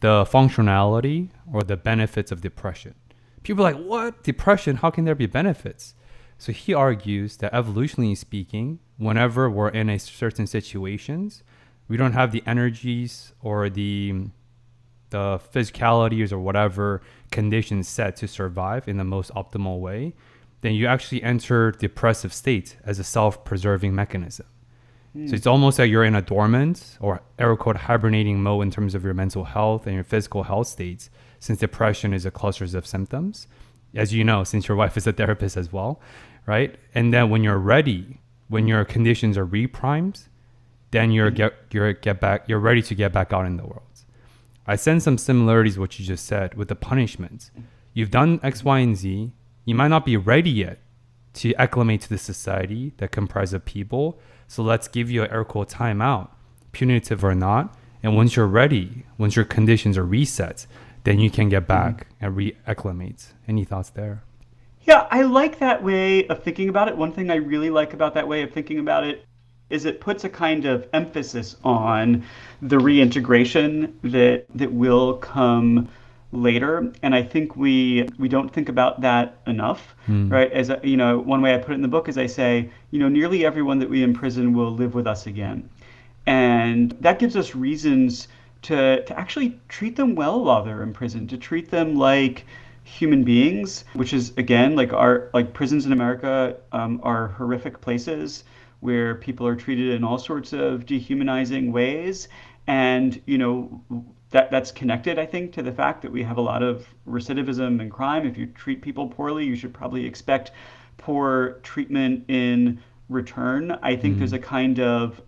the functionality or the benefits of depression. People are like, what? Depression? How can there be benefits? So he argues that evolutionally speaking, whenever we're in a certain situations, we don't have the energies or the physicalities or whatever conditions set to survive in the most optimal way, then you actually enter depressive state as a self-preserving mechanism. So it's almost like you're in a dormant or air quote hibernating mode in terms of your mental health and your physical health states, since depression is a cluster of symptoms, as you know, since your wife is a therapist as well, right? And then when you're ready, when your conditions are reprimed, then you're ready to get back out in the world. I sense some similarities what you just said with the punishments. You've done X, Y, and Z. You might not be ready yet to acclimate to the society that comprises of people. So let's give you an air quote timeout, punitive or not. And once you're ready, once your conditions are reset, then you can get back and reacclimate. Any thoughts there? Yeah, I like that way of thinking about it. One thing I really like about that way of thinking about it is it puts a kind of emphasis on the reintegration that will come later, and I think we don't think about that enough, right? As you know, one way I put it in the book is I say, nearly everyone that we imprison will live with us again, and that gives us reasons to actually treat them well while they're in prison, to treat them like human beings, which is again like prisons in America are horrific places where people are treated in all sorts of dehumanizing ways. And, that's connected, I think, to the fact that we have a lot of recidivism and crime. If you treat people poorly, you should probably expect poor treatment in return. I think there's a kind of,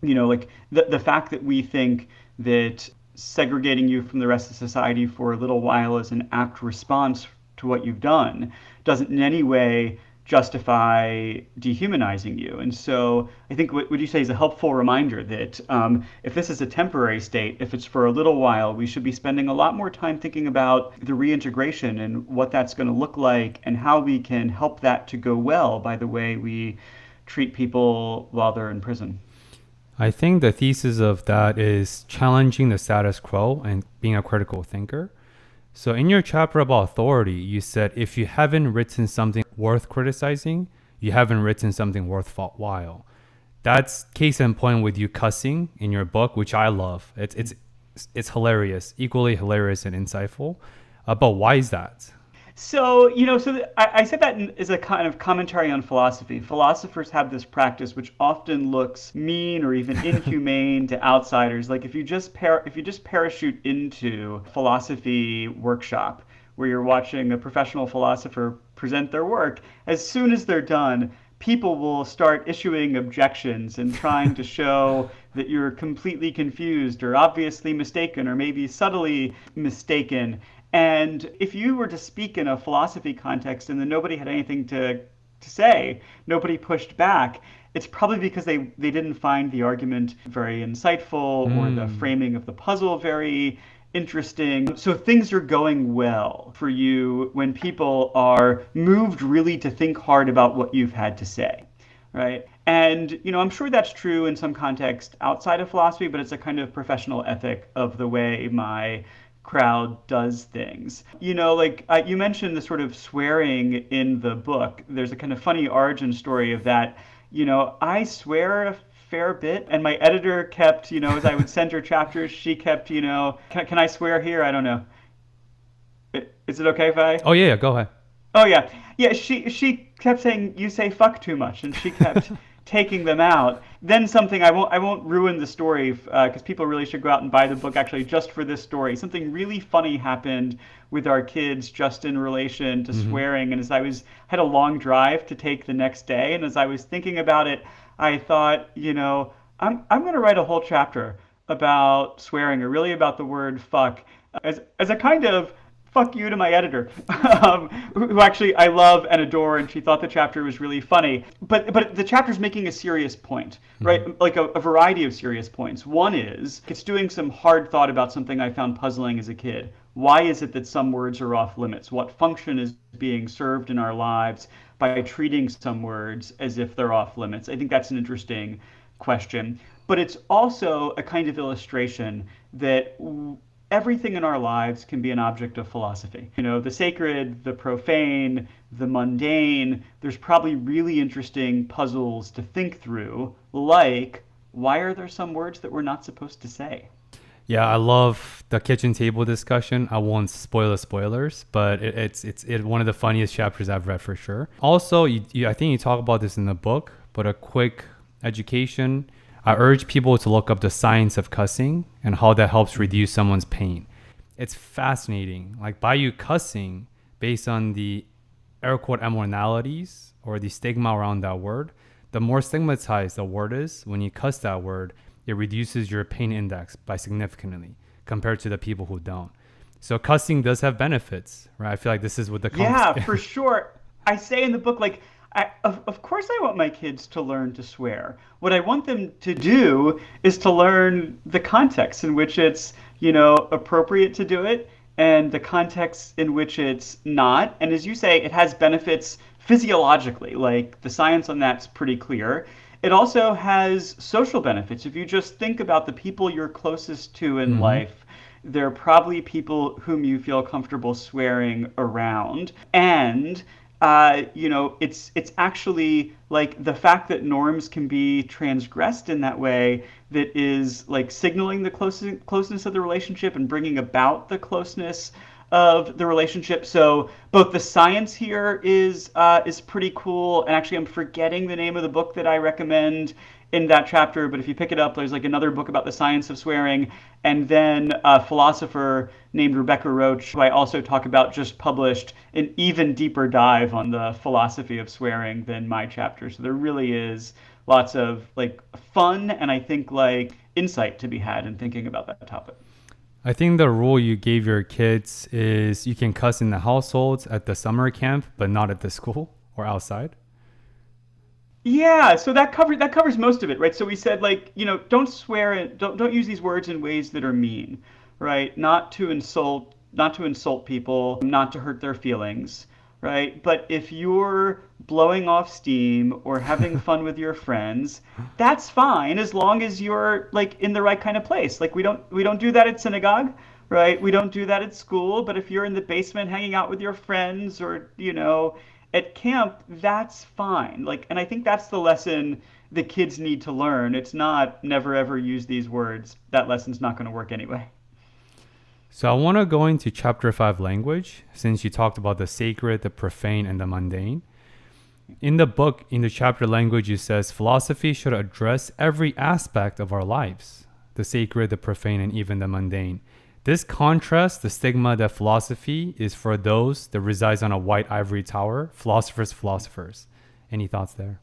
like the fact that we think that segregating you from the rest of society for a little while is an apt response to what you've done doesn't in any way justify dehumanizing you. And so I think what you say is a helpful reminder that if this is a temporary state, if it's for a little while, we should be spending a lot more time thinking about the reintegration and what that's going to look like and how we can help that to go well by the way we treat people while they're in prison. I think the thesis of that is challenging the status quo and being a critical thinker. So in your chapter about authority, you said if you haven't written something worth criticizing, you haven't written something worthwhile. That's case in point with you cussing in your book, which I love. It's hilarious, equally hilarious and insightful. But why is that? So, I said that as a kind of commentary on philosophy. Philosophers have this practice which often looks mean or even inhumane to outsiders. Like if you just parachute into a philosophy workshop where you're watching a professional philosopher present their work, as soon as they're done, people will start issuing objections and trying to show that you're completely confused or obviously mistaken or maybe subtly mistaken. And if you were to speak in a philosophy context and then nobody had anything to say, nobody pushed back, it's probably because they didn't find the argument very insightful or the framing of the puzzle very interesting. So things are going well for you when people are moved really to think hard about what you've had to say, right? And, I'm sure that's true in some context outside of philosophy, but it's a kind of professional ethic of the way my crowd does things. You mentioned the sort of swearing in the book. There's a kind of funny origin story of that. I swear a fair bit, and my editor kept, as I would send her chapters, she kept, can I swear here? I don't know. Is it okay if I? Oh yeah, go ahead. Oh yeah, yeah. She kept saying you say fuck too much, and she kept taking them out. Then something I won't ruin the story because people really should go out and buy the book actually just for this story. Something really funny happened with our kids just in relation to swearing. And as had a long drive to take the next day, and as I was thinking about it, I thought, I'm going to write a whole chapter about swearing, or really about the word fuck, as a kind of fuck you to my editor, who actually I love and adore, and she thought the chapter was really funny. But the chapter's making a serious point, right? Like a variety of serious points. One is it's doing some hard thought about something I found puzzling as a kid. Why is it that some words are off limits? What function is being served in our lives by treating some words as if they're off limits? I think that's an interesting question. But it's also a kind of illustration that everything in our lives can be an object of philosophy. You know, the sacred, the profane, the mundane. There's probably really interesting puzzles to think through, like why are there some words that we're not supposed to say? Yeah, I love the kitchen table discussion. I won't spoil the spoilers, but it's one of the funniest chapters I've read for sure. Also, I think you talk about this in the book, but a quick education. I urge people to look up the science of cussing and how that helps reduce someone's pain. It's fascinating. Like by you cussing based on the air quote abnormalities or the stigma around that word, the more stigmatized the word is, when you cuss that word, it reduces your pain index by significantly compared to the people who don't. So cussing does have benefits, right? I feel like this is what the Yeah, for sure. I say in the book, like, of course I want my kids to learn to swear. What I want them to do is to learn the context in which it's, appropriate to do it and the context in which it's not. And as you say, it has benefits physiologically, like the science on that's pretty clear. It also has social benefits. If you just think about the people you're closest to in Mhm. life, they're probably people whom you feel comfortable swearing around. And it's actually like the fact that norms can be transgressed in that way that is like signaling the closeness of the relationship and bringing about the closeness of the relationship. So both the science here is pretty cool, and actually I'm forgetting the name of the book that I recommend in that chapter. But if you pick it up, there's like another book about the science of swearing, and then a philosopher named Rebecca Roach, who I also talk about, just published an even deeper dive on the philosophy of swearing than my chapter. So there really is lots of like fun and I think like insight to be had in thinking about that topic. I think the rule you gave your kids is you can cuss in the households at the summer camp, but not at the school or outside. Yeah, so that covers most of it, right? So we said like, don't swear and don't use these words in ways that are mean, right? Not to insult people, not to hurt their feelings, right? But if you're blowing off steam or having fun with your friends, that's fine as long as you're like in the right kind of place. Like we don't do that at synagogue, right? We don't do that at school, but if you're in the basement hanging out with your friends or, at camp, that's fine. Like, and I think that's the lesson the kids need to learn. It's not never ever use these words. That lesson's not going to work anyway. So I want to go into chapter 5 language, since you talked about the sacred, the profane, and the mundane. In the book, in the chapter language, it says philosophy should address every aspect of our lives, the sacred, the profane, and even the mundane. This contrasts the stigma that philosophy is for those that resides on a white ivory tower, philosophers. Any thoughts there?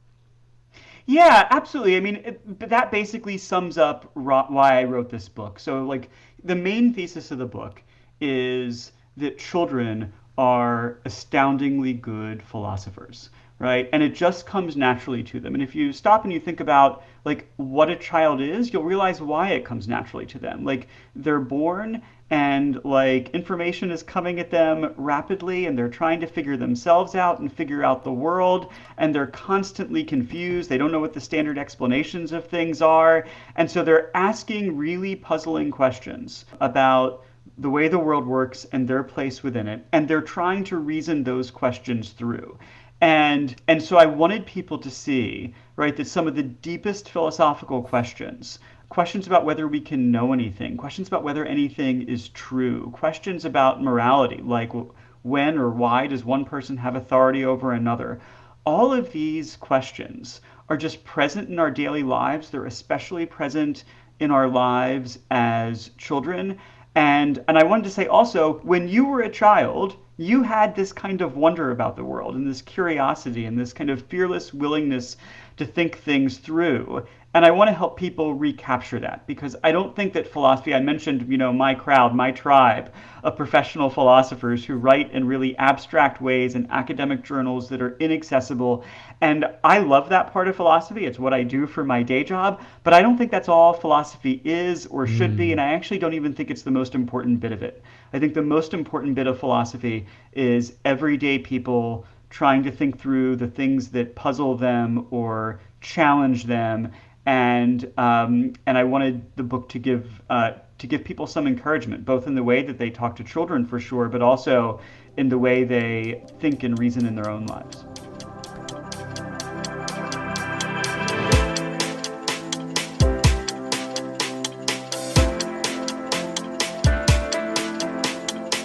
Yeah, absolutely. I mean, but that basically sums up why I wrote this book. So, like, the main thesis of the book is that children are astoundingly good philosophers, right? And it just comes naturally to them. And if you stop and you think about like what a child is, you'll realize why it comes naturally to them. Like they're born and like information is coming at them rapidly and they're trying to figure themselves out and figure out the world, and they're constantly confused. They don't know what the standard explanations of things are, and so they're asking really puzzling questions about the way the world works and their place within it, and they're trying to reason those questions through. And so I wanted people to see, right, that some of the deepest philosophical questions about whether we can know anything, questions about whether anything is true, questions about morality, like when or why does one person have authority over another? All of these questions are just present in our daily lives. They're especially present in our lives as children. And I wanted to say also, when you were a child, you had this kind of wonder about the world and this curiosity and this kind of fearless willingness to think things through. And I want to help people recapture that because I don't think that philosophy, I mentioned, my crowd, my tribe of professional philosophers who write in really abstract ways in academic journals that are inaccessible. And I love that part of philosophy. It's what I do for my day job. But I don't think that's all philosophy is or should be. And Mm. I actually don't even think it's the most important bit of it. I think the most important bit of philosophy is everyday people trying to think through the things that puzzle them or challenge them and I wanted the book to give people some encouragement, both in the way that they talk to children for sure, but also in the way they think and reason in their own lives.